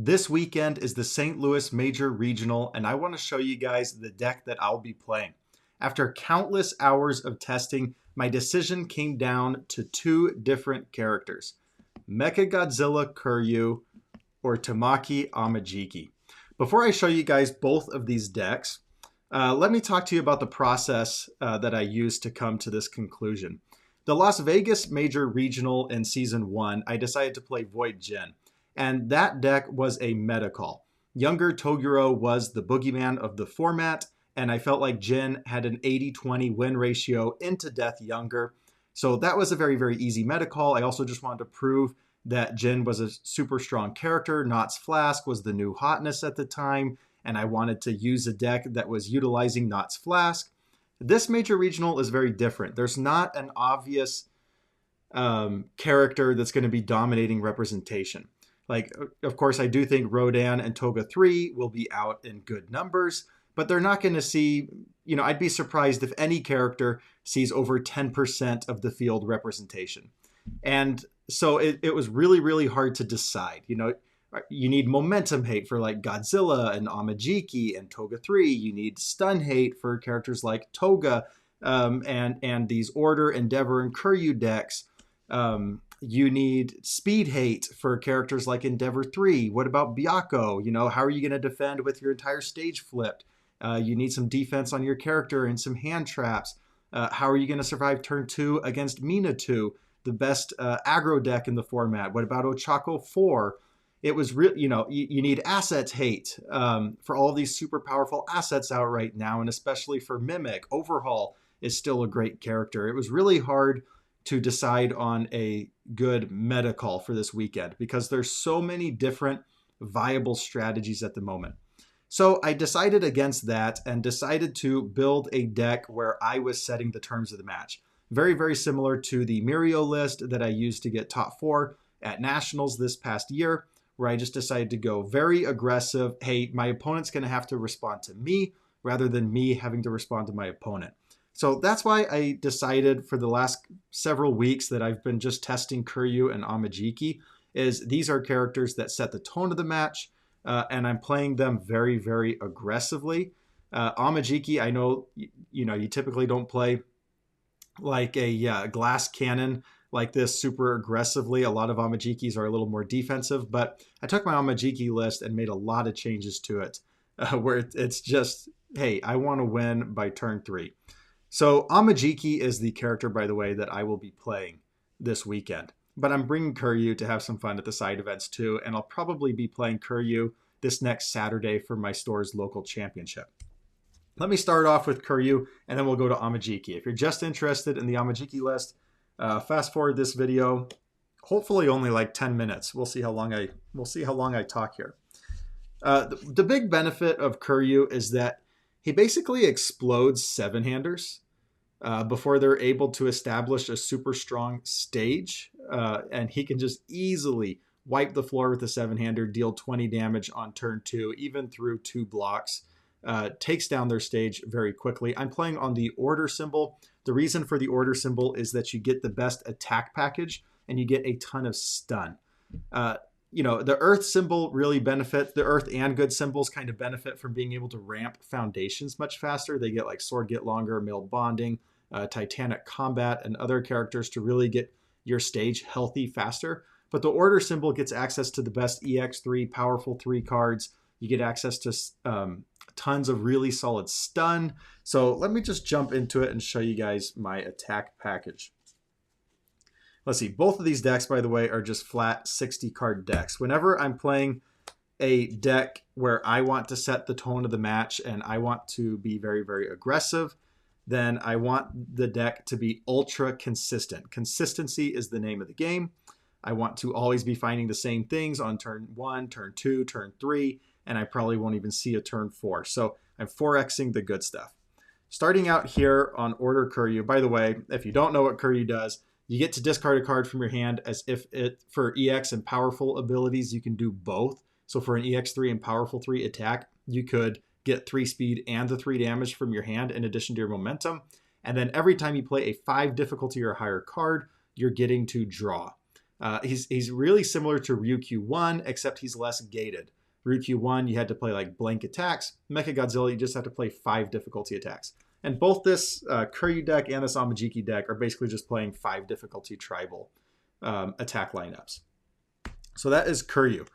This weekend is the St. Louis Major Regional, and I want to show you guys the deck that I'll be playing. After countless hours of testing, my decision came down to two different characters, Mechagodzilla Kiryu or Tamaki Amajiki. Before I show you guys both of these decks, let me talk to you about the process that I used to come to this conclusion. The Las Vegas Major Regional in Season 1, I decided to play Void Jin. And that deck was a meta call. Younger Toguro was the boogeyman of the format, and I felt like Jin had an 80-20 win ratio into Death Younger. So that was a very, very easy meta call. I also just wanted to prove that Jin was a super strong character. Knott's Flask was the new hotness at the time, and I wanted to use a deck that was utilizing Knott's Flask. This Major Regional is very different. There's not an obvious character that's going to be dominating representation. Like, of course, I do think Rodan and Toga 3 will be out in good numbers, but they're not going to see, I'd be surprised if any character sees over 10% of the field representation. And so it was really, really hard to decide. You need momentum hate for like Godzilla and Amajiki and Toga 3. You need stun hate for characters like Toga and these Order, Endeavor, and Kiryu decks. You need speed hate for characters like Endeavor 3. What about Byakko? How are you going to defend with your entire stage flipped? You need some defense on your character and some hand traps. How are you going to survive turn 2 against Mina 2, the best aggro deck in the format? What about Ochako 4? It was real, you need assets hate for all of these super powerful assets out right now, and especially for Mimic. Overhaul is still a great character. It was really hard to decide on a good meta call for this weekend because there's so many different viable strategies at the moment. So I decided against that and decided to build a deck where I was setting the terms of the match. Very, very similar to the Mirio list that I used to get top 4 at Nationals this past year, where I just decided to go very aggressive. Hey, my opponent's going to have to respond to me rather than me having to respond to my opponent. So that's why I decided for the last several weeks that I've been just testing Kiryu and Amajiki, is these are characters that set the tone of the match, and I'm playing them very, very aggressively. Amajiki, I know, you typically don't play like a glass cannon like this super aggressively. A lot of Amajikis are a little more defensive, but I took my Amajiki list and made a lot of changes to it where it's just, hey, I want to win by turn 3. So Amajiki is the character, by the way, that I will be playing this weekend. But I'm bringing Kiryu to have some fun at the side events too, and I'll probably be playing Kiryu this next Saturday for my store's local championship. Let me start off with Kiryu, and then we'll go to Amajiki. If you're just interested in the Amajiki list, fast forward this video. Hopefully only like 10 minutes. We'll see how long I talk here. The big benefit of Kiryu is that he basically explodes 7-handers before they're able to establish a super strong stage. And he can just easily wipe the floor with a 7-hander, deal 20 damage on turn 2, even through 2 blocks. Takes down their stage very quickly. I'm playing on the Order symbol. The reason for the Order symbol is that you get the best attack package and you get a ton of stun. The Earth symbol really benefits. The Earth and good symbols kind of benefit from being able to ramp foundations much faster. They get like Sword Get Longer, Mill Bonding, Titanic Combat, and other characters to really get your stage healthy faster. But the Order symbol gets access to the best EX3, powerful 3 cards. You get access to tons of really solid stun. So let me just jump into it and show you guys my attack package. Let's see, both of these decks, by the way, are just flat 60 card decks. Whenever I'm playing a deck where I want to set the tone of the match and I want to be very, very aggressive, then I want the deck to be ultra consistent. Consistency is the name of the game. I want to always be finding the same things on turn 1, turn 2, turn 3, and I probably won't even see a turn 4. So I'm 4Xing the good stuff. Starting out here on Order Kiryu, by the way, if you don't know what Kiryu does, you get to discard a card from your hand as if for EX and powerful abilities, you can do both. So for an EX3 and powerful 3 attack, you could get 3 speed and the 3 damage from your hand in addition to your momentum. And then every time you play a 5 difficulty or higher card, you're getting to draw. He's really similar to Ryukyu-1, except he's less gated. Ryukyu-1, you had to play like blank attacks. Mechagodzilla, you just have to play 5 difficulty attacks. And both this Kiryu deck and this Amajiki deck are basically just playing 5 difficulty tribal attack lineups. So that is Kiryu.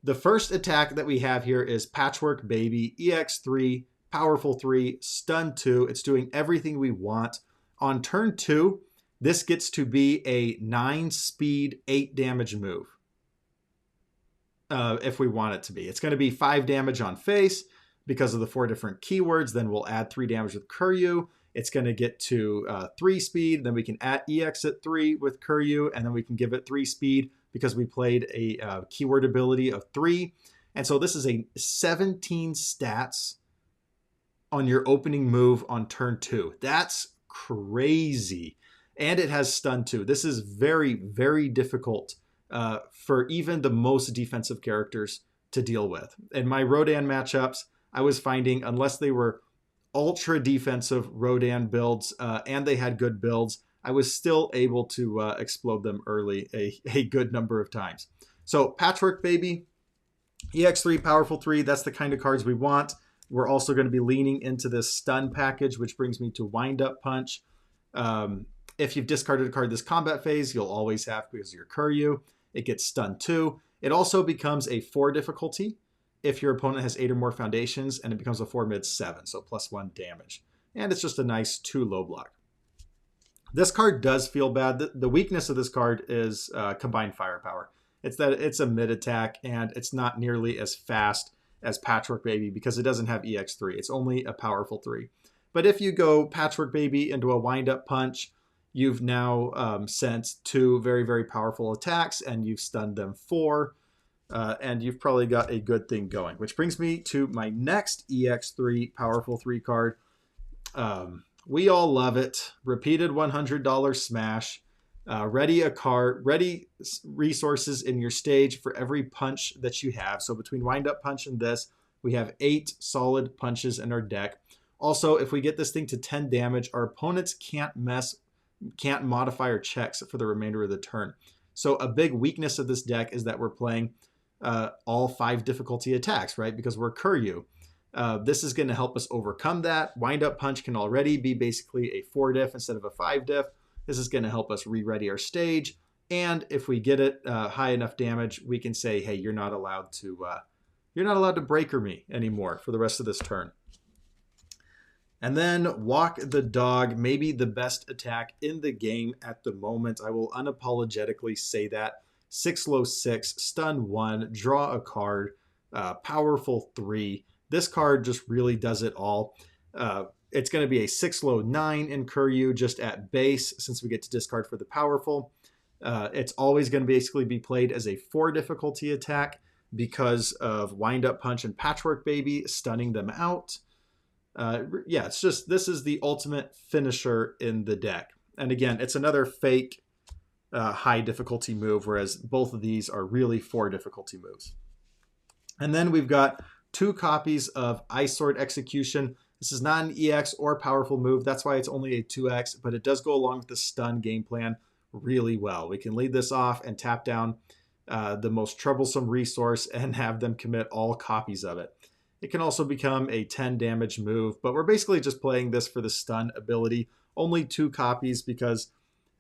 The first attack that we have here is Patchwork Baby, EX3, Powerful 3, Stun 2. It's doing everything we want. On turn 2, this gets to be a 9 speed, 8 damage move. If we want it to be. It's going to be 5 damage on face because of the 4 different keywords. Then we'll add 3 damage with Kiryu. It's going to get to 3 speed. Then we can add EX at 3 with Kiryu. And then we can give it 3 speed because we played a keyword ability of 3. And so this is a 17 stats on your opening move on turn 2. That's crazy. And it has stun 2. This is very, very difficult for even the most defensive characters to deal with. In my Rodan matchups, I was finding, unless they were ultra defensive Rodan builds and they had good builds, I was still able to explode them early a good number of times. So Patchwork Baby, EX3, Powerful 3, that's the kind of cards we want. We're also going to be leaning into this stun package, which brings me to Wind Up Punch. If you've discarded a card this combat phase, you'll always have because you're Kiryu. It gets stun 2. It also becomes a 4 difficulty if your opponent has 8 or more foundations, and it becomes a 4 mid 7, so +1 damage. And it's just a nice 2 low block. This card does feel bad. The weakness of this card is combined firepower. It's that it's a mid attack, and it's not nearly as fast as Patchwork Baby because it doesn't have EX3. It's only a powerful 3. But if you go Patchwork Baby into a Wind Up Punch, you've now sent 2 very, very powerful attacks, and you've stunned them 4. And you've probably got a good thing going. Which brings me to my next EX3 Powerful 3 card. We all love it. Repeated $100 smash. Ready resources in your stage for every punch that you have. So between Wind Up Punch and this, we have 8 solid punches in our deck. Also, if we get this thing to 10 damage, our opponents can't modify our checks for the remainder of the turn. So a big weakness of this deck is that we're playing all 5 difficulty attacks, right? Because we're Kiryu. This is going to help us overcome that. Wind Up Punch can already be basically a 4 diff instead of a 5 diff. This is going to help us re-ready our stage. And if we get it high enough damage, we can say, hey, you're not allowed to breaker me anymore for the rest of this turn. And then Walk the Dog, maybe the best attack in the game at the moment. I will unapologetically say that. 6 low 6, stun 1, draw a card, powerful 3. This card just really does it all. It's going to be a 6 low 9 in Kiryu just at base since we get to discard for the powerful. It's always going to basically be played as a 4 difficulty attack because of Wind Up Punch and Patchwork Baby stunning them out. Yeah, it's just, this is the ultimate finisher in the deck. And again, it's another fake high difficulty move, whereas both of these are really 4 difficulty moves. And then we've got 2 copies of Ice Sword Execution. This is not an EX or powerful move. That's why it's only a 2X, but it does go along with the stun game plan really well. We can lead this off and tap down the most troublesome resource and have them commit all copies of it. It can also become a 10 damage move, but we're basically just playing this for the stun ability. Only 2 copies because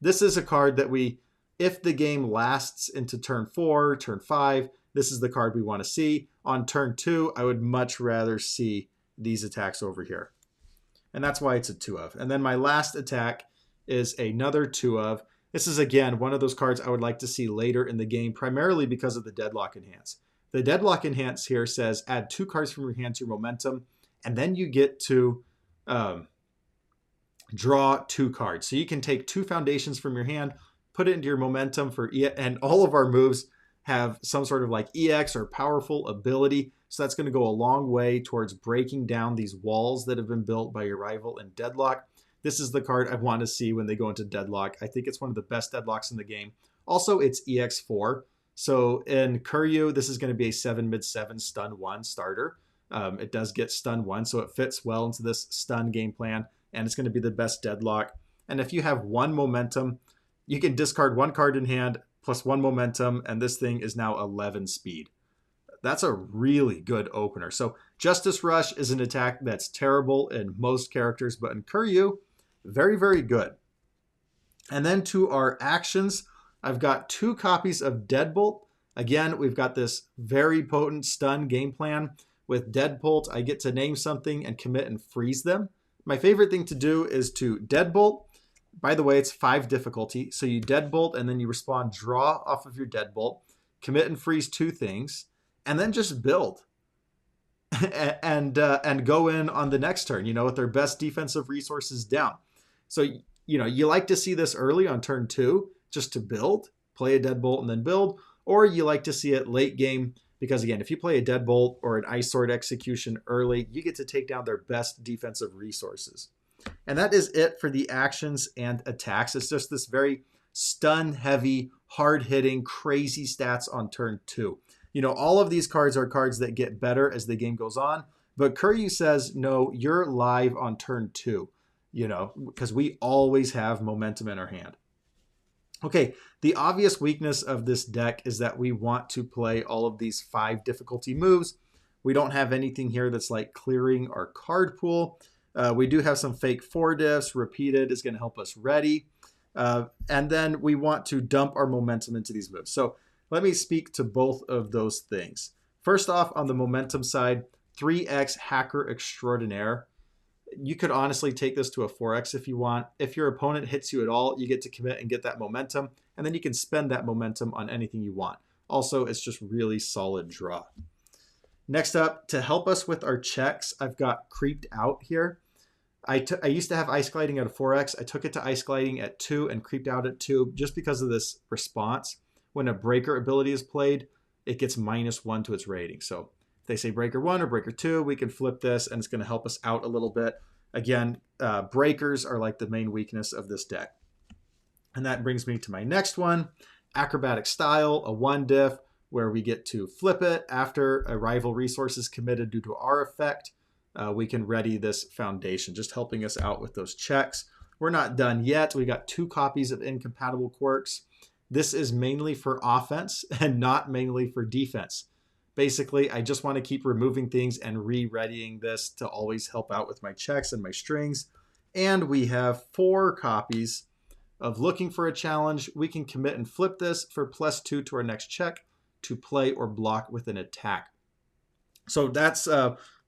this is a card that if the game lasts into turn 4, turn 5, this is the card we want to see. On turn 2, I would much rather see these attacks over here. And that's why it's a 2 of. And then my last attack is another 2 of. This is, again, one of those cards I would like to see later in the game, primarily because of the Deadlock Enhance. The Deadlock Enhance here says add 2 cards from your hand to your momentum, and then you get to draw 2 cards. So you can take 2 foundations from your hand, put it into your momentum and all of our moves have some sort of like EX or powerful ability. So that's going to go a long way towards breaking down these walls that have been built by your rival in Deadlock. This is the card I want to see when they go into Deadlock. I think it's one of the best Deadlocks in the game. Also, it's EX4. So in Kiryu, this is going to be a 7 mid 7 stun 1 starter. It does get stun 1, so it fits well into this stun game plan, and it's going to be the best Deadlock. And if you have 1 momentum, you can discard 1 card in hand, +1 momentum, and this thing is now 11 speed. That's a really good opener. So Justice Rush is an attack that's terrible in most characters, but in Kiryu, very, very good. And then to our actions, I've got 2 copies of Deadbolt. Again, we've got this very potent stun game plan. With Deadbolt, I get to name something and commit and freeze them. My favorite thing to do is to Deadbolt. By the way, it's 5 difficulty. So you Deadbolt and then you respond draw off of your Deadbolt, commit and freeze 2 things, and then just build and go in on the next turn, with their best defensive resources down. So, you like to see this early on turn 2 just to build, play a Deadbolt and then build, or you like to see it late game because, again, if you play a Deadbolt or an Ice Sword execution early, you get to take down their best defensive resources. And that is it for the actions and attacks. It's just this very stun-heavy, hard-hitting, crazy stats on turn 2. All of these cards are cards that get better as the game goes on, but Kiryu says, no, you're live on turn 2, because we always have momentum in our hand. Okay, the obvious weakness of this deck is that we want to play all of these 5 difficulty moves. We don't have anything here that's like clearing our card pool. We do have some fake 4 diffs. Repeated is going to help us ready. And then we want to dump our momentum into these moves. So let me speak to both of those things. First off, on the momentum side, 3x Hacker Extraordinaire. You could honestly take this to a 4x if you want. If your opponent hits you at all, you get to commit and get that momentum, and then you can spend that momentum on anything you want. Also, it's just really solid draw. Next up, to help us with our checks, I've got Creeped Out here. I used to have Ice Gliding at a 4x. I took it to Ice Gliding at 2 and Creeped Out at 2 just because of this response. When a Breaker ability is played, it gets -1 to its rating. So if they say Breaker 1 or Breaker 2, we can flip this and it's going to help us out a little bit. Again, breakers are like the main weakness of this deck. And that brings me to my next one, Acrobatic Style, a 1 diff, where we get to flip it after a rival resource is committed due to our effect. We can ready this foundation, just helping us out with those checks. We're not done yet. We got 2 copies of Incompatible Quirks. This is mainly for offense and not mainly for defense. Basically, I just want to keep removing things and re-readying this to always help out with my checks and my strings. And we have 4 copies of Looking for a Challenge. We can commit and flip this for +2 to our next check to play or block with an attack. So that's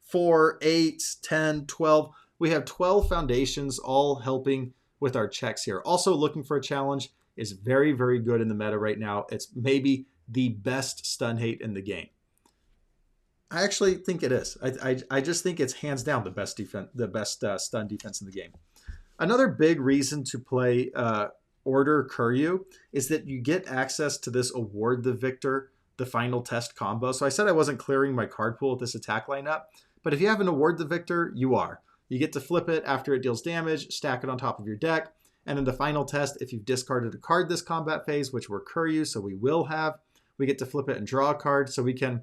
4, 8, 10, 12. We have 12 foundations all helping with our checks here. Also, Looking for a Challenge is very, very good in the meta right now. It's maybe the best stun hate in the game. I actually think it is. I just think it's hands down the best defense, the best stun defense in the game. Another big reason to play Order Kiryu is that you get access to this Award the Victor, the Final Test combo. So I said I wasn't clearing my card pool with this attack lineup, but if you have an Award the Victor, you are. You get to flip it after it deals damage, stack it on top of your deck, and in the Final Test, if you've discarded a card this combat phase, which we're Kiryu, so we will have, we get to flip it and draw a card, so we can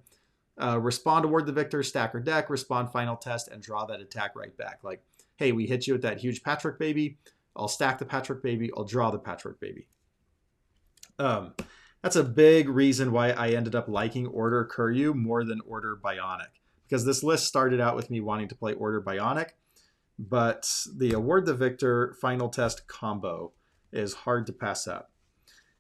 respond Award the Victor, stack our deck, respond Final Test, and draw that attack right back. Like, hey, we hit you with that huge Patchwork Baby. I'll stack the Patchwork Baby. I'll draw the Patchwork Baby. That's a big reason why I ended up liking Order Kiryu more than Order Bionic, because this list started out with me wanting to play Order Bionic, but the Award the Victor Final Test combo is hard to pass up.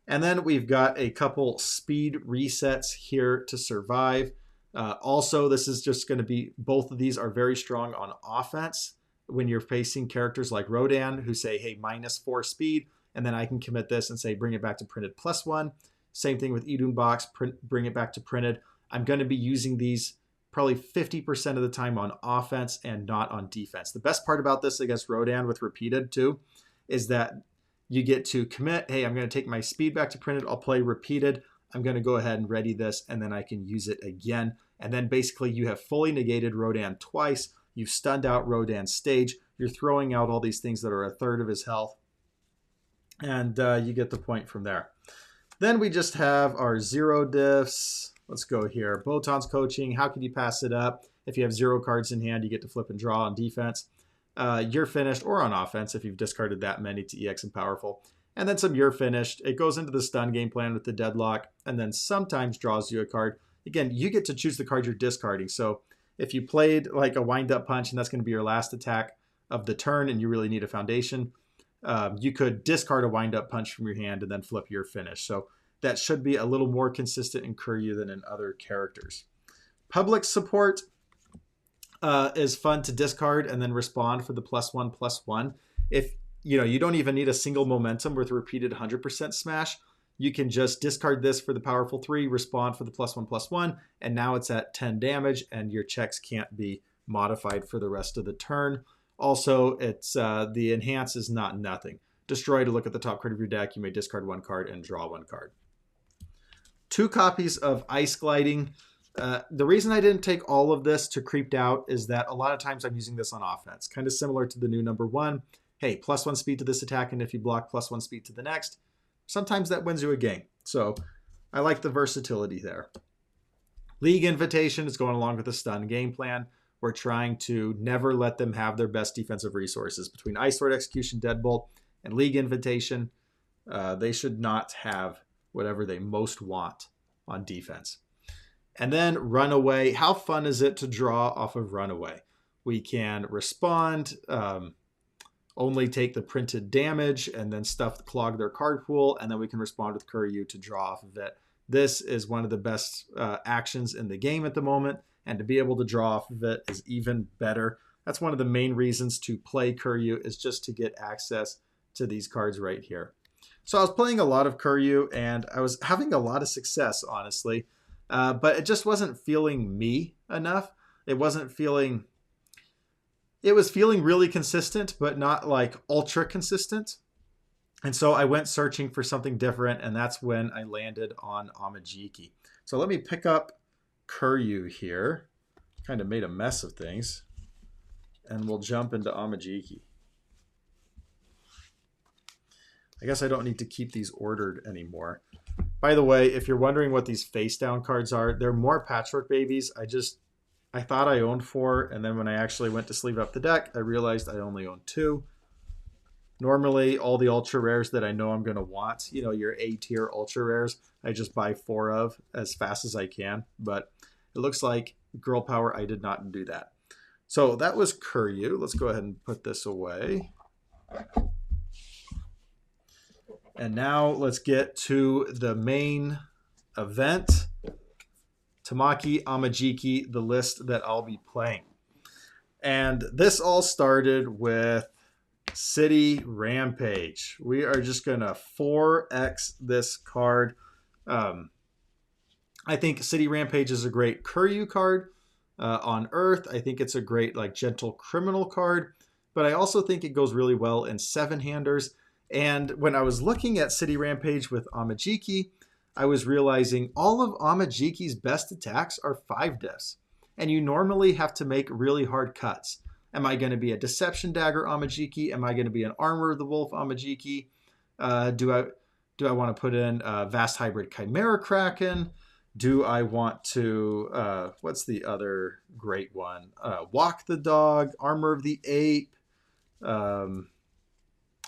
And then we've got a couple speed resets here to survive. Also, this is just going to be, both of these are very strong on offense when you're facing characters like Rodan who say, hey, -4 speed, and then I can commit this and say, bring it back to printed +1. Same thing with Idun Box, bring it back to printed. I'm going to be using these probably 50% of the time on offense and not on defense. The best part about this against Rodan with repeated too is that you get to commit, hey, I'm going to take my speed back to printed. I'll play repeated. I'm going to go ahead and ready this, and then I can use it again. And then basically you have fully negated Rodan twice. You've stunned out Rodan's stage. You're throwing out all these things that are 1/3 of his health. And you get the point from there. Then we just have our 0 diffs. Let's go here. Botan's Coaching. How can you pass it up? If you have 0 cards in hand, you get to flip and draw on defense. You're finished, or on offense if you've discarded that many to EX and Powerful. and then some you're finished. It goes into the stun game plan with the deadlock, and then sometimes draws you a card. Again, you get to choose the card you're discarding. So if you played like a wind-up punch, and that's going to be your last attack of the turn, and you really need a foundation, you could discard a wind-up punch from your hand and then flip your finish. So that should be a little more consistent in Kiryu than in other characters. Public support is fun to discard and then respond for the +1/+1. If you don't even need a single momentum with repeated 100% smash, you can just discard this for the powerful 3, respond for the +1/+1, and now it's at 10 damage, and your checks can't be modified for the rest of the turn. Also, it's the enhance is not nothing. Destroy to look at the top card of your deck. You may discard 1 card and draw 1 card. 2 copies of Ice Gliding. The reason I didn't take all of this to Creeped Out is that a lot of times I'm using this on offense. Kind of similar to the new number 1. Hey, +1 speed to this attack, and if you block, +1 speed to the next. Sometimes that wins you a game. So I like the versatility there. League Invitation is going along with the stun game plan. We're trying to never let them have their best defensive resources. Between Ice Sword Execution, Deadbolt, and League Invitation, they should not have whatever they most want on defense. And then Runaway. How fun is it to draw off of Runaway? We can respond, only take the printed damage, and then clog their card pool, and then we can respond with Kiryu to draw off of it. This is one of the best actions in the game at the moment, and to be able to draw off of it is even better. That's one of the main reasons to play Kiryu, is just to get access to these cards right here. So I was playing a lot of Kiryu, and I was having a lot of success, honestly, but it just wasn't feeling me enough. It was feeling really consistent, but not like ultra consistent. And so I went searching for something different, and that's when I landed on Amajiki. So let me pick up Kiryu here. Kind of made a mess of things. And we'll jump into Amajiki. I guess I don't need to keep these ordered anymore. By the way, if you're wondering what these face down cards are, they're more Patchwork Babies. I thought I owned 4, and then when I actually went to sleeve up the deck, I realized I only owned 2. Normally, all the ultra rares that I know I'm going to want, your A-tier ultra rares, I just buy 4 of as fast as I can. But it looks like Girl Power, I did not do that. So that was Kiryu. Let's go ahead and put this away. And now let's get to the main event. Tamaki Amajiki, the list that I'll be playing. And this all started with City Rampage. We are just going to 4x this card. I think City Rampage is a great Kiryu card on Earth. I think it's a great gentle criminal card. But I also think it goes really well in 7-handers. And when I was looking at City Rampage with Amajiki, I was realizing all of Amajiki's best attacks are 5 diffs. And you normally have to make really hard cuts. Am I going to be a Deception Dagger Amajiki? Am I going to be an Armor of the Wolf Amajiki? Do I want to put in Vast Hybrid Chimera Kraken? Do I want to, what's the other great one? Walk the Dog, Armor of the Ape.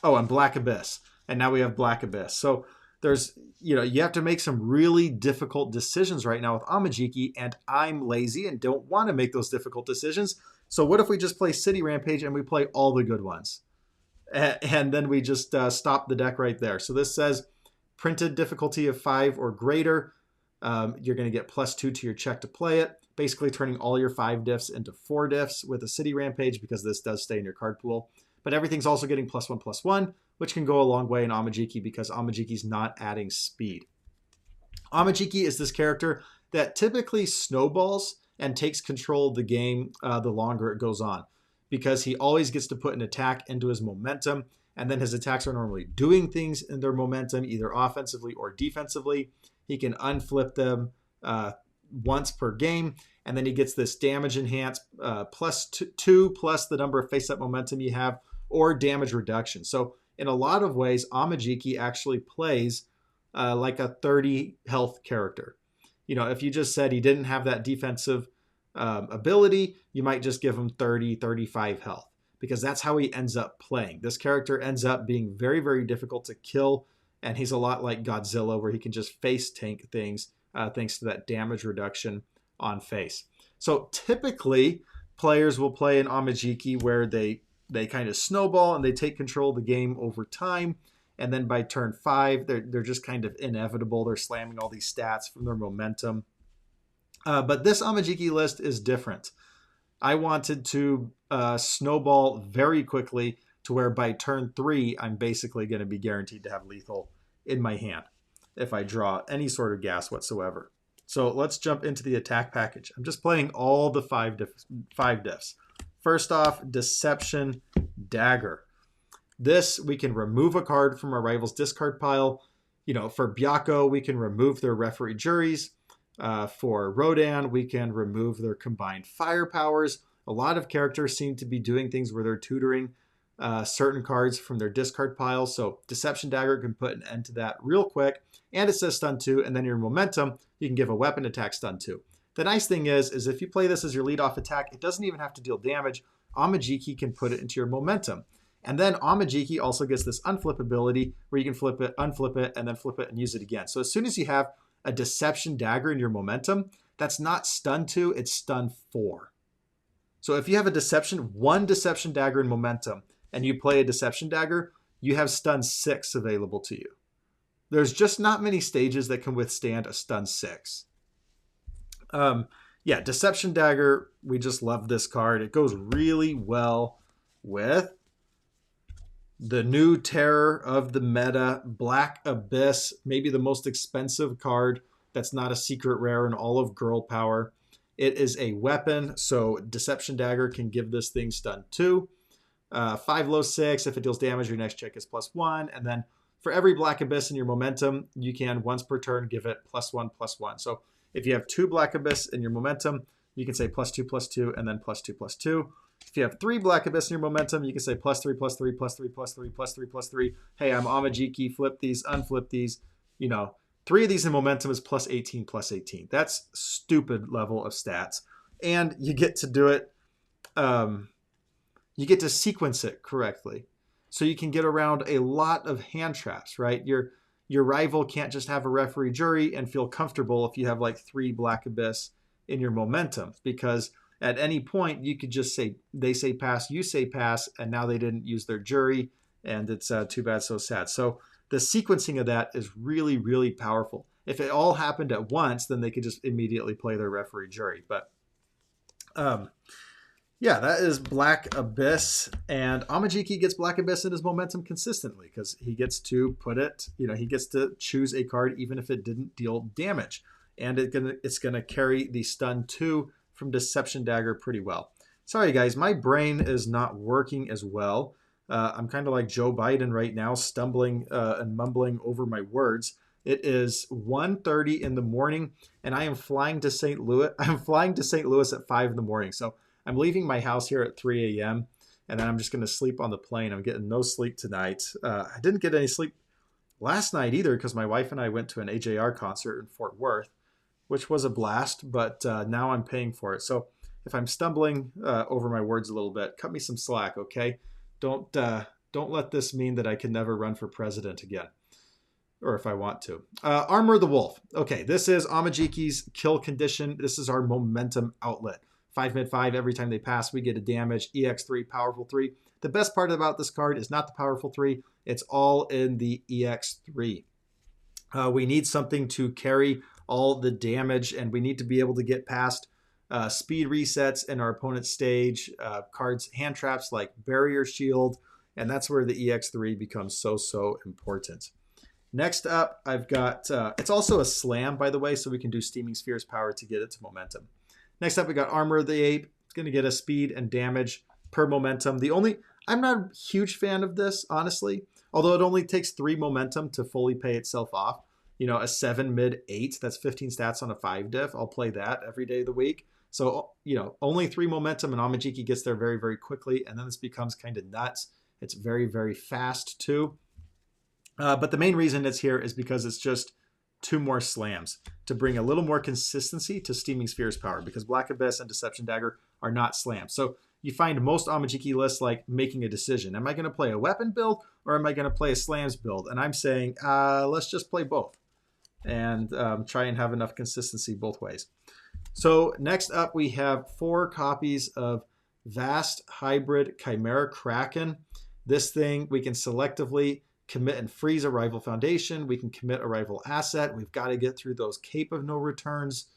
And Black Abyss. And now we have Black Abyss. So there's, you have to make some really difficult decisions right now with Amajiki, and I'm lazy and don't want to make those difficult decisions. So what if we just play City Rampage and we play all the good ones? And then we just stop the deck right there. So this says printed difficulty of 5 or greater. You're going to get +2 to your check to play it. Basically turning all your 5 diffs into 4 diffs with a City Rampage, because this does stay in your card pool. But everything's also getting +1/+1, which can go a long way in Amajiki because Amajiki's not adding speed. Amajiki is this character that typically snowballs and takes control of the game the longer it goes on, because he always gets to put an attack into his momentum, and then his attacks are normally doing things in their momentum, either offensively or defensively. He can unflip them once per game, and then he gets this damage enhance +2 plus the number of face-up momentum you have, or damage reduction. So in a lot of ways, Amajiki actually plays like a 30 health character. If you just said he didn't have that defensive ability, you might just give him 30, 35 health. because that's how he ends up playing. This character ends up being very, very difficult to kill, and he's a lot like Godzilla, where he can just face tank things thanks to that damage reduction on face. So typically, players will play an Amajiki where they kind of snowball and they take control of the game over time. And then by turn 5, they're just kind of inevitable. They're slamming all these stats from their momentum. But this Amajiki list is different. I wanted to snowball very quickly to where by turn 3, I'm basically going to be guaranteed to have lethal in my hand if I draw any sort of gas whatsoever. So let's jump into the attack package. I'm just playing all the five diffs. First off, Deception Dagger. This, we can remove a card from our rival's discard pile. You know, for Byakko, we can remove their referee juries. For Rodan, we can remove their combined fire powers. A lot of characters seem to be doing things where they're tutoring certain cards from their discard pile. So Deception Dagger can put an end to that real quick. And it says stun 2, and then your momentum, you can give a weapon attack stun 2. The nice thing is if you play this as your lead-off attack, it doesn't even have to deal damage. Amajiki can put it into your momentum. And then Amajiki also gets this unflip ability where you can flip it, unflip it, and then flip it and use it again. So as soon as you have a Deception Dagger in your momentum, that's not stun 2, it's stun 4. So if you have one Deception Dagger in momentum, and you play a Deception Dagger, you have stun 6 available to you. There's just not many stages that can withstand a stun 6. Yeah, Deception Dagger, we just love this card. It goes really well with the new terror of the meta, Black Abyss, maybe the most expensive card that's not a secret rare in all of Girl Power. It is a weapon, so Deception Dagger can give this thing stun 2. 5 low 6, if it deals damage, your next check is +1, and then for every Black Abyss in your momentum, you can, once per turn, give it +1/+1. So if you have 2 Black Abyss in your momentum, you can say +2/+2, and then +2/+2. If you have 3 Black Abyss in your momentum, you can say +3/+3/+3/+3/+3. Hey, I'm Amajiki, flip these, unflip these. You know, 3 of these in momentum is +18/+18. That's stupid level of stats. And you get to do it, you get to sequence it correctly. So you can get around a lot of hand traps, right? Your rival can't just have a referee jury and feel comfortable if you have like 3 Black Abyss in your momentum, because at any point you could just say, they say pass, you say pass, and now they didn't use their jury, and it's too bad, so sad. So the sequencing of that is really, really powerful. If it all happened at once, then they could just immediately play their referee jury. But yeah, that is Black Abyss, and Amajiki gets Black Abyss in his momentum consistently because he gets to put it, you know, he gets to choose a card even if it didn't deal damage, and it's gonna carry the stun 2 from Deception Dagger pretty well. Sorry guys, my brain is not working as well. I'm kind of like Joe Biden right now, stumbling and mumbling over my words. It is 1:30 in the morning, and I am flying to St. Louis. I'm flying to St. Louis at 5 in the morning, so I'm leaving my house here at 3 a.m. and then I'm just going to sleep on the plane. I'm getting no sleep tonight. I didn't get any sleep last night either because my wife and I went to an AJR concert in Fort Worth, which was a blast, but now I'm paying for it. So if I'm stumbling over my words a little bit, cut me some slack, okay? Don't let this mean that I can never run for president again, or if I want to. Armor the Wolf. Okay, this is Amajiki's kill condition. This is our momentum outlet. 5 mid 5, every time they pass, we get a damage. EX3, powerful 3. The best part about this card is not the powerful 3. It's all in the EX3. We need something to carry all the damage, and we need to be able to get past speed resets in our opponent's stage, cards, hand traps like Barrier Shield, and that's where the EX3 becomes so important. Next up, I've got, it's also a slam, by the way, so we can do Steaming Sphere's power to get it to momentum. Next up, we got Armor of the Ape. It's going to get us speed and damage per momentum. I'm not a huge fan of this, honestly, although it only takes 3 momentum to fully pay itself off. You know, a 7 mid 8, that's 15 stats on a 5 diff. I'll play that every day of the week. So, you know, only 3 momentum, and Amajiki gets there very, very quickly, and then this becomes kind of nuts. It's very, very fast, too. But the main reason it's here is because it's just 2 more slams to bring a little more consistency to Steaming Sphere's power, because Black Abyss and Deception Dagger are not slams. So you find most Amajiki lists like making a decision. Am I going to play a weapon build or am I going to play a slams build? And I'm saying, let's just play both and try and have enough consistency both ways. So next up, we have 4 copies of Vast Hybrid Chimera Kraken. This thing, we can selectively commit and freeze a rival foundation. We can commit a rival asset. We've got to get through those Cape of No Returns.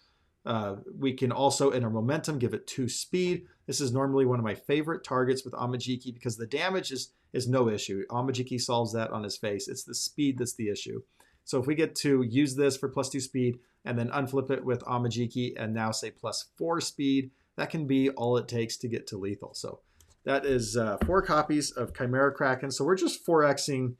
We can also, in our momentum, give it 2 speed. This is normally one of my favorite targets with Amajiki because the damage is no issue. Amajiki solves that on his face. It's the speed that's the issue. So if we get to use this for +2 speed and then unflip it with Amajiki and now say +4 speed, that can be all it takes to get to lethal. So that is 4 copies of Chimera Kraken. So we're just 4xing,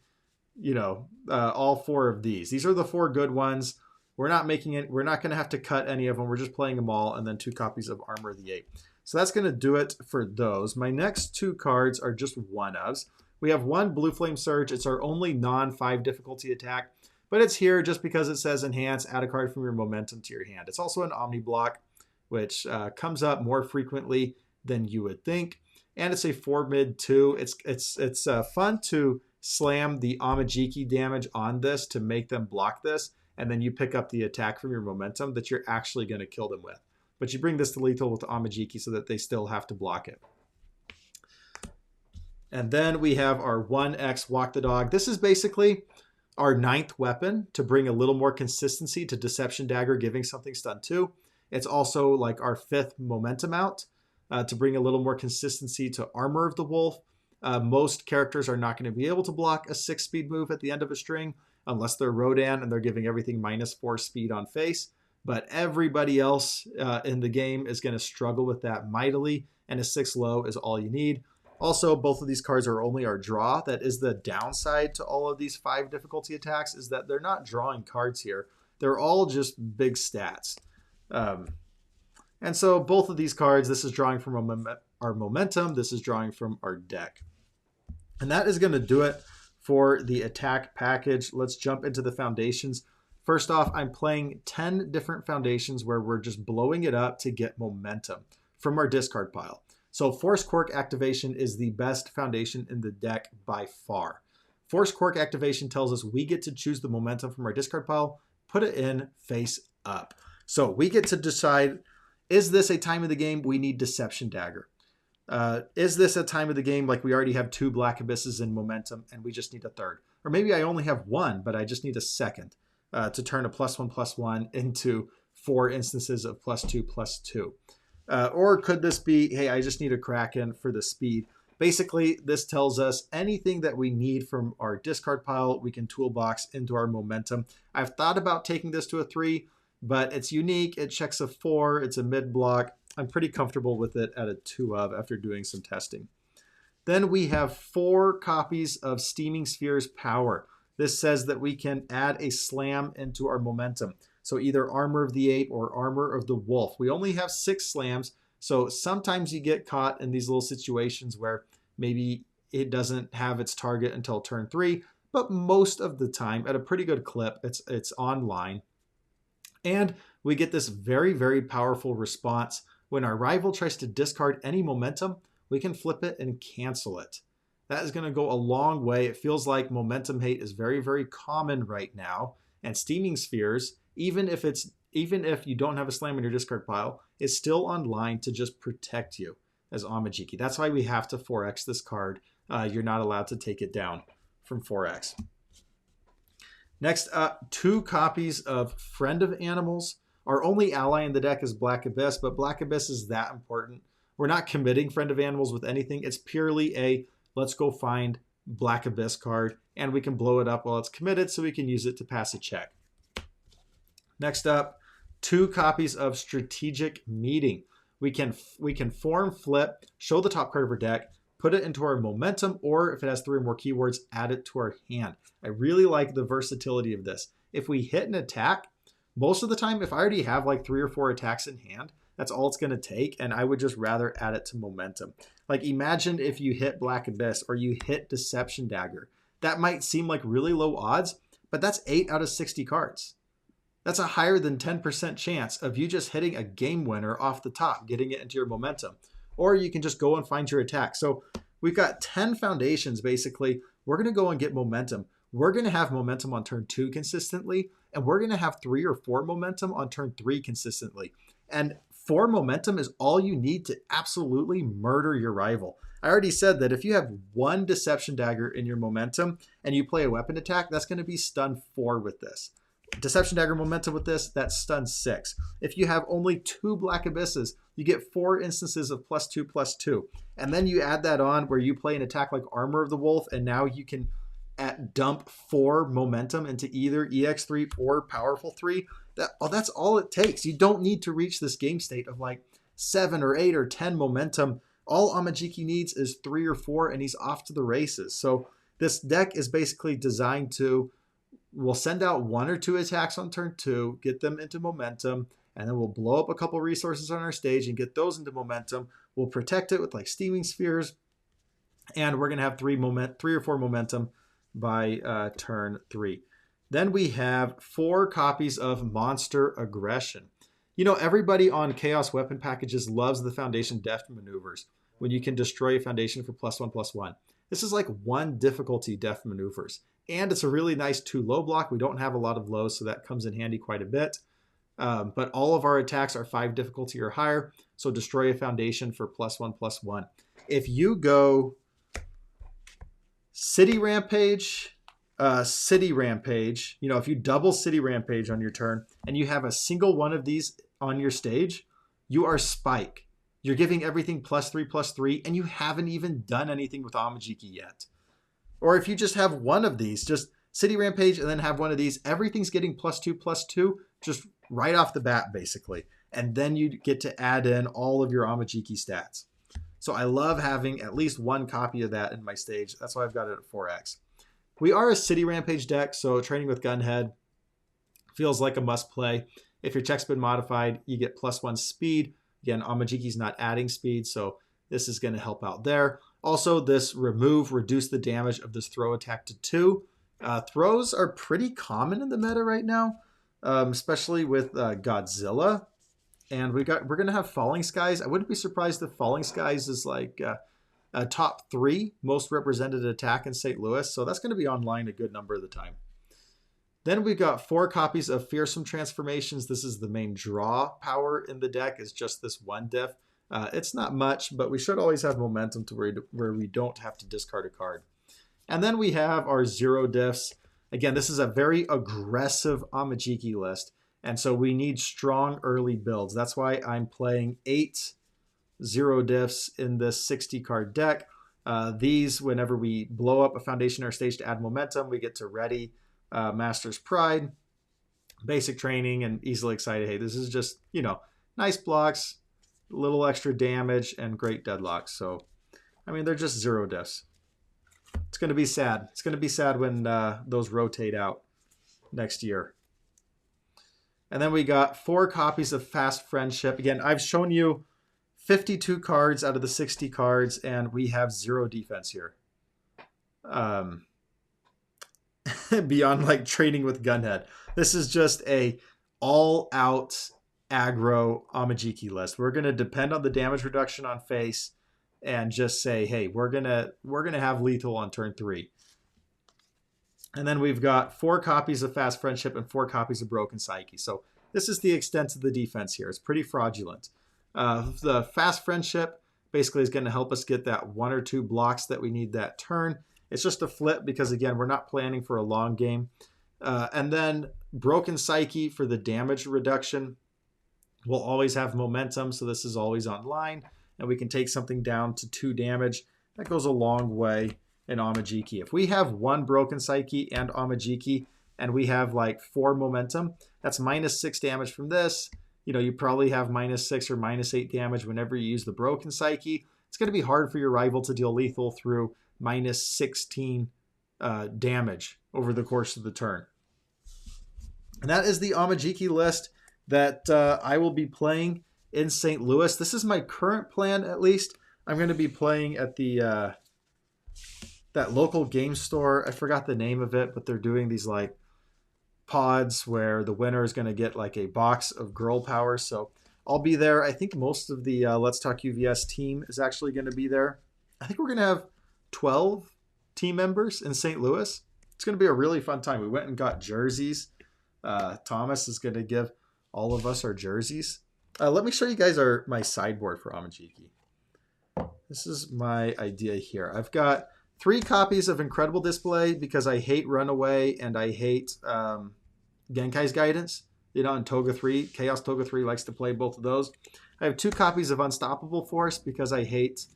all 4 of these. These are the 4 good ones. We're not making it. We're not going to have to cut any of them. We're just playing them all, and then 2 copies of Armor of the Ape. So that's going to do it for those. My next 2 cards are just one-ofs. We have 1 Blue Flame Surge. It's our only non-5 difficulty attack, but it's here just because it says enhance, add a card from your momentum to your hand. It's also an Omni Block, which comes up more frequently than you would think, and it's a 4 mid 2. It's fun to slam the Amajiki damage on this to make them block this, and then you pick up the attack from your momentum that you're actually going to kill them with. But you bring this to lethal with the Amajiki so that they still have to block it. And then we have our 1x Walk the Dog. This is basically our 9th weapon to bring a little more consistency to Deception Dagger, giving something stun 2. It's also like our 5th momentum out to bring a little more consistency to Armor of the Wolf. Most characters are not going to be able to block a 6 speed move at the end of a string unless they're Rodan and they're giving everything -4 speed on face. But everybody else in the game is going to struggle with that mightily, and a 6 low is all you need. Also, both of these cards are only our draw. That is the downside to all of these 5 difficulty attacks, is that they're not drawing cards here. They're all just big stats. And so both of these cards, this is drawing from our momentum, this is drawing from our deck. And that is going to do it for the attack package. Let's jump into the foundations. First off, I'm playing 10 different foundations where we're just blowing it up to get momentum from our discard pile. So Force Quirk activation is the best foundation in the deck by far. Force Quirk activation tells us we get to choose the momentum from our discard pile, put it in face up. So we get to decide, is this a time of the game we need Deception Dagger? Is this a time of the game like we already have 2 Black Abysses in momentum and we just need a 3rd? Or maybe I only have 1, but I just need a 2nd to turn a +1/+1 into 4 instances of +2/+2. Or could this be, hey, I just need a Kraken for the speed? Basically, this tells us anything that we need from our discard pile, we can toolbox into our momentum. I've thought about taking this to a 3, but it's unique. It checks a 4. It's a mid block. I'm pretty comfortable with it at a 2 of after doing some testing. Then we have 4 copies of Steaming Sphere's Power. This says that we can add a slam into our momentum. So either Armor of the Ape or Armor of the Wolf. We only have 6 slams, so sometimes you get caught in these little situations where maybe it doesn't have its target until turn 3, but most of the time, at a pretty good clip, it's online. And we get this very, very powerful response. When our rival tries to discard any momentum, we can flip it and cancel it. That is going to go a long way. It feels like momentum hate is very, very common right now. And Steaming Spheres, even if you don't have a slam in your discard pile, is still online to just protect you as Amajiki. That's why we have to 4x this card. You're not allowed to take it down from 4x. Next up, 2 copies of Friend of Animals. Our only ally in the deck is Black Abyss, but Black Abyss is that important. We're not committing Friend of Animals with anything. It's purely a let's go find Black Abyss card, and we can blow it up while it's committed so we can use it to pass a check. Next up, 2 copies of Strategic Meeting. We can form, flip, show the top card of our deck, put it into our momentum, or if it has 3 or more keywords, add it to our hand. I really like the versatility of this. If we hit an attack, most of the time, if I already have like 3 or 4 attacks in hand, that's all it's going to take, and I would just rather add it to momentum. Like imagine if you hit Black Abyss or you hit Deception Dagger. That might seem like really low odds, but that's 8 out of 60 cards. That's a higher than 10% chance of you just hitting a game winner off the top, getting it into your momentum. or you can just go and find your attack. So we've got 10 foundations basically. We're going to go and get momentum. We're going to have momentum on turn 2 consistently, and we're going to have 3 or 4 momentum on turn 3 consistently. And 4 momentum is all you need to absolutely murder your rival. I already said that if you have 1 Deception Dagger in your momentum and you play a weapon attack, that's going to be stun 4 with this. Deception Dagger momentum with this, that's stun 6. If you have only 2 Black Abysses, you get 4 instances of +2/+2. And then you add that on where you play an attack like Armor of the Wolf, and now you can dump 4 momentum into either EX3 or Powerful 3. That's all it takes. You don't need to reach this game state of like 7 or 8 or 10 momentum. All Amajiki needs is 3 or 4, and he's off to the races. So this deck is basically designed to, we'll send out 1 or 2 attacks on turn 2, get them into momentum, and then we'll blow up a couple resources on our stage and get those into momentum. We'll protect it with like Steaming Spheres, and we're going to have 3 or 4 momentum by turn 3. Then we have 4 copies of Monster Aggression. You know, everybody on Chaos Weapon Packages loves the Foundation Deft Maneuvers, when you can destroy a Foundation for +1/+1. This is like 1 difficulty Deft Maneuvers. And it's a really nice 2 low block. We don't have a lot of lows, so that comes in handy quite a bit. But all of our attacks are 5 difficulty or higher, so destroy a Foundation for +1/+1. If you go City Rampage, you know, if you double City Rampage on your turn and you have a single one of these on your stage, you are Spike. You're giving everything +3/+3, and you haven't even done anything with Amajiki yet. Or if you just have one of these, just City Rampage and then have one of these, everything's getting +2/+2 just right off the bat, basically. And then you get to add in all of your Amajiki stats. So I love having at least 1 copy of that in my stage. That's why I've got it at 4x. We are a City Rampage deck, so training with Gunhead feels like a must play. If your check's been modified, you get +1 speed. Again, Amajiki's not adding speed, so this is going to help out there. Also, this reduce the damage of this throw attack to 2. Throws are pretty common in the meta right now, especially with Godzilla. And we're going to have Falling Skies. I wouldn't be surprised if Falling Skies is like a top 3 most represented attack in St. Louis. So that's going to be online a good number of the time. Then we've got 4 copies of Fearsome Transformations. This is the main draw power in the deck. It's just this 1 diff. It's not much, but we should always have momentum to where we don't have to discard a card. And then we have our 0 diffs. Again, this is a very aggressive Amajiki list. And so we need strong early builds. That's why I'm playing 8 0 diffs in this 60 card deck. These, whenever we blow up a foundation or stage to add momentum, we get to ready Master's Pride, basic training, and easily excited. Hey, this is just, you know, nice blocks, a little extra damage, and great deadlocks. So, I mean, they're just 0 diffs. It's going to be sad. It's going to be sad when those rotate out next year. And then we got 4 copies of Fast Friendship. Again, I've shown you 52 cards out of the 60 cards, and we have 0 defense here. Beyond like training with Gunhead. This is just a all-out aggro Amajiki list. We're going to depend on the damage reduction on face and just say, hey, we're gonna have lethal on turn 3. And then we've got 4 copies of Fast Friendship and 4 copies of Broken Psyche. So this is the extent of the defense here. It's pretty fraudulent. The Fast Friendship basically is going to help us get that 1 or 2 blocks that we need that turn. It's just a flip because, again, we're not planning for a long game. And then Broken Psyche for the damage reduction. We'll always have momentum, so this is always online. And we can take something down to 2 damage. That goes a long way in Amajiki. If we have 1 Broken Psyche and Amajiki, and we have like 4 momentum, that's -6 damage from this. You know, you probably have -6 or -8 damage whenever you use the Broken Psyche. It's going to be hard for your rival to deal lethal through -16 damage over the course of the turn. And that is the Amajiki list that I will be playing in St. Louis. This is my current plan, at least. I'm going to be playing at the that local game store. I forgot the name of it, but they're doing these like pods where the winner is going to get like a box of girl power. So I'll be there. I think most of the Let's Talk UVS team is actually going to be there. I think we're going to have 12 team members in St. Louis. It's going to be a really fun time. We went and got jerseys. Thomas is going to give all of us our jerseys. Let me show you guys my sideboard for Amajiki. This is my idea here. I've got 3 copies of Incredible Display because I hate Runaway and I hate Genkai's Guidance. You know, and Toga 3, Chaos Toga 3 likes to play both of those. I have 2 copies of Unstoppable Force because I hate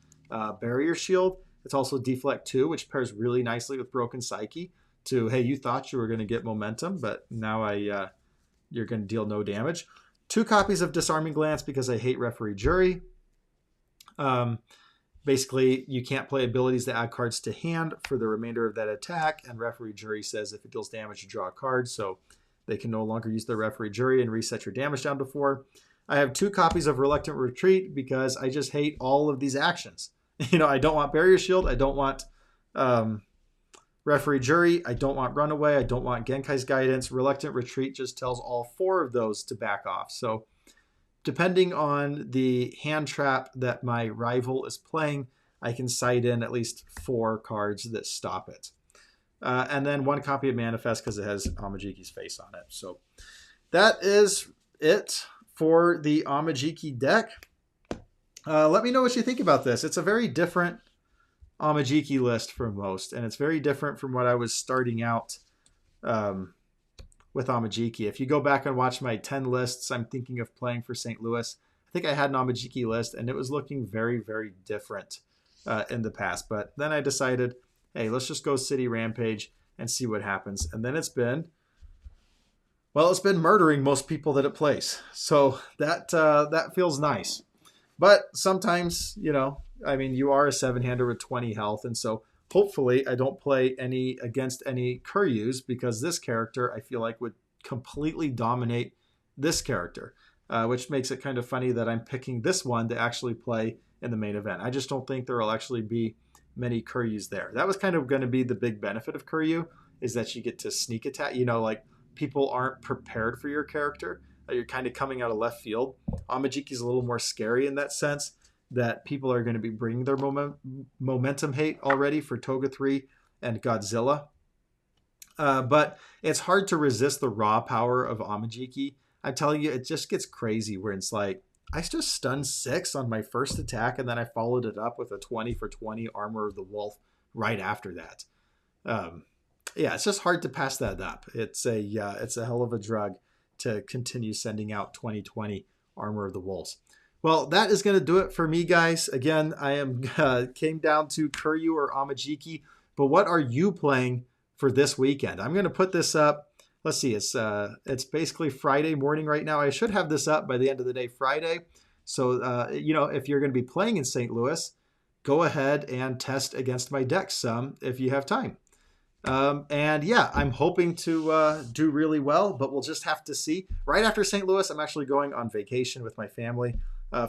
Barrier Shield. It's also Deflect 2, which pairs really nicely with Broken Psyche to, hey, you thought you were going to get momentum, but now you're going to deal no damage. 2 copies of Disarming Glance because I hate Referee Jury. Basically, you can't play abilities that add cards to hand for the remainder of that attack, and Referee Jury says if it deals damage, you draw a card, so they can no longer use the Referee Jury and reset your damage down to 4. I have 2 copies of Reluctant Retreat because I just hate all of these actions. You know, I don't want Barrier Shield. I don't want Referee Jury. I don't want Runaway. I don't want Genkai's Guidance. Reluctant Retreat just tells all 4 of those to back off. So depending on the hand trap that my rival is playing, I can sight in at least 4 cards that stop it. And then 1 copy of Manifest because it has Amajiki's face on it. So that is it for the Amajiki deck. Let me know what you think about this. It's a very different Amajiki list from most, and it's very different from what I was starting out with Amajiki. If you go back and watch my 10 lists I'm thinking of playing for St. Louis, I think I had an Amajiki list, and it was looking very, very different in the past. But then I decided, hey, let's just go City Rampage and see what happens. And then it's been murdering most people that it plays. So that feels nice. But sometimes, you know, I mean, you are a 7-hander with 20 health. And so hopefully I don't play against any Kiryus because this character I feel like would completely dominate this character, which makes it kind of funny that I'm picking this one to actually play in the main event. I just don't think there will actually be many Kiryus there. That was kind of going to be the big benefit of Kiryu, is that you get to sneak attack. You know, like people aren't prepared for your character. You're kind of coming out of left field. Amajiki's a little more scary in that sense, that people are going to be bringing their momentum hate already for Toga 3 and Godzilla. But it's hard to resist the raw power of Amajiki. I'm telling you, it just gets crazy where it's like, I just stunned 6 on my first attack, and then I followed it up with a 20 for 20 Armor of the Wolf right after that. Yeah, it's just hard to pass that up. It's a hell of a drug to continue sending out 2020 Armor of the Wolves. Well, that is going to do it for me, guys. Again, I came down to Kiryu or Amajiki, but what are you playing for this weekend? I'm going to put this up. Let's see, it's basically Friday morning right now. I should have this up by the end of the day Friday. So, you know, if you're going to be playing in St. Louis, go ahead and test against my deck some if you have time. And yeah, I'm hoping to do really well, but we'll just have to see. Right after St. Louis, I'm actually going on vacation with my family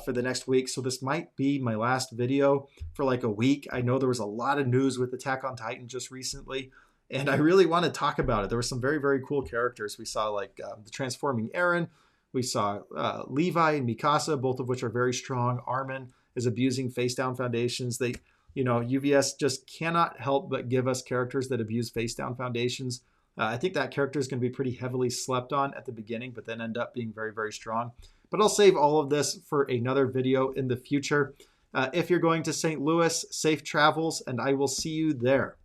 for the next week. So this might be my last video for like a week. I know there was a lot of news with Attack on Titan just recently, and I really want to talk about it. There were some very, very cool characters. We saw like the transforming Eren. We saw Levi and Mikasa, both of which are very strong. Armin is abusing face down foundations. You know, UVS just cannot help but give us characters that abuse face down foundations. I think that character is going to be pretty heavily slept on at the beginning, but then end up being very, very strong. But I'll save all of this for another video in the future. If you're going to St. Louis, safe travels, and I will see you there.